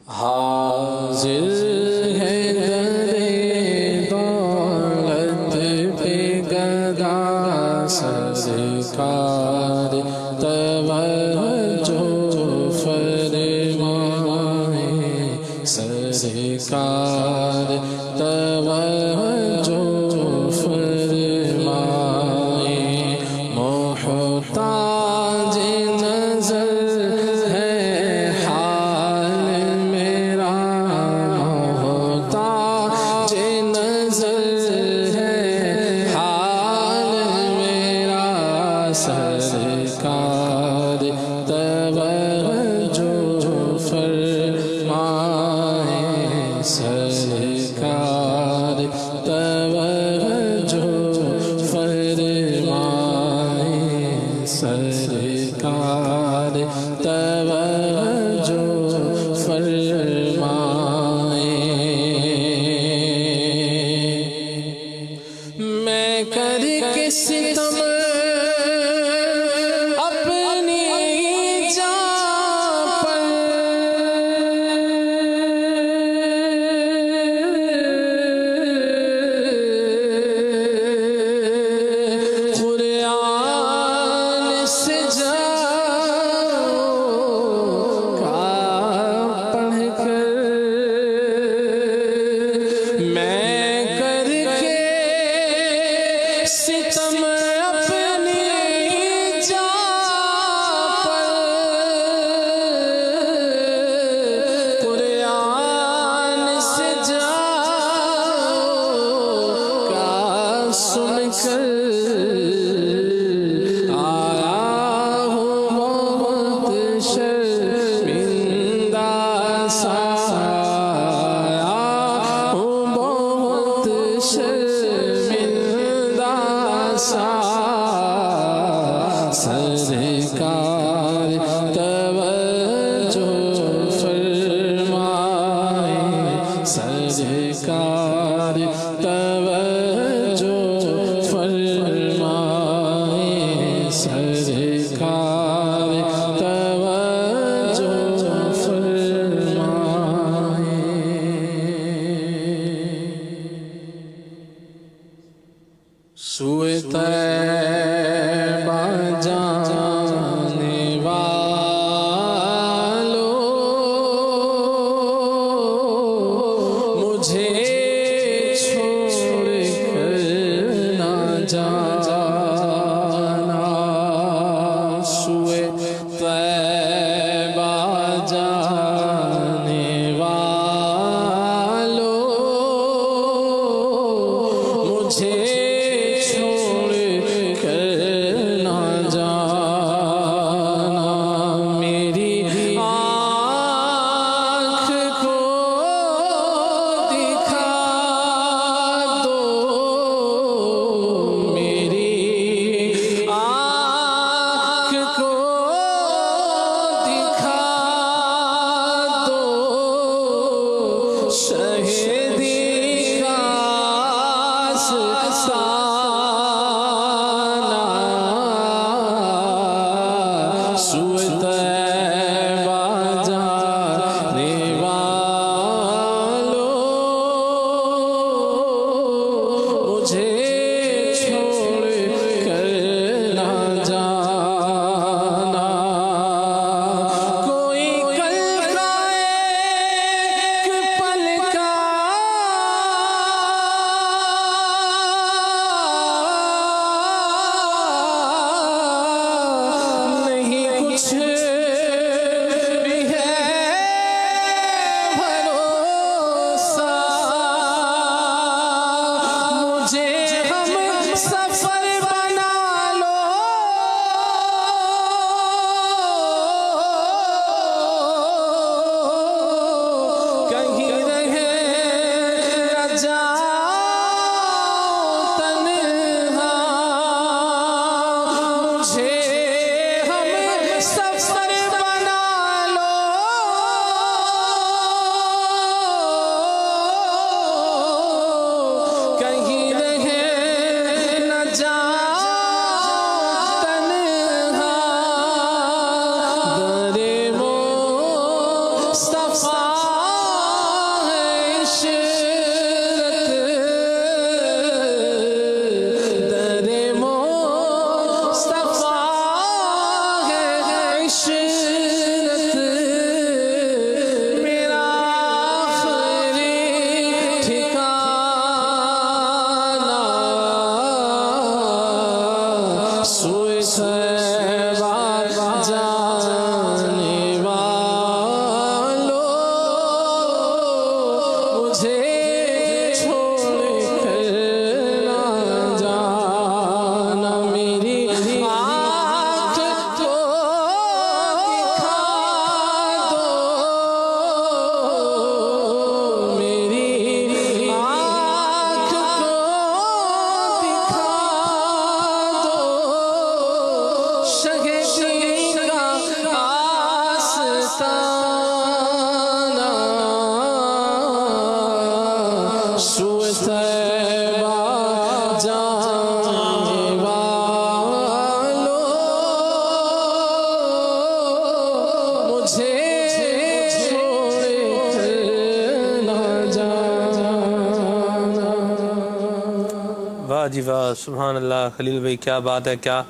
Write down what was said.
حاضر ہے در دولت پہ گدا سرکار توجہ فرمائیں سرکار توجہ فرمائیں محتاج نظر ہے حال میرا محتاج نظر ہے حال میرا سرکار توجہ فرمائیں سرکار توجہ فرمائیں سرکار توجہ فرمائیں میں کر کے ستم اپنی جان پر قرآن سے جاؤں کا پڑھ کر میں کر کے ستم اپنی جان پر قرآن سے جاؤں کا سن کر آیا ہوں بہت شرمندہ سا آیا ہوں بہت شرمندہ سا سرکار توجہ فرمائیں سرکار توجہ فرمائیں سرکار توجہ فرمائیں سوئے طیبہ جانے والوں مجھے چھوڑ کر نہ جانا سوئے طیبہ جانے والوں مجھے چھوڑ سوئے طیبہ جانے والو مجھے چھوڑ کر نہ جانا۔ واہ جی واہ، سبحان اللہ، خلیل بھائی کیا بات ہے، کیا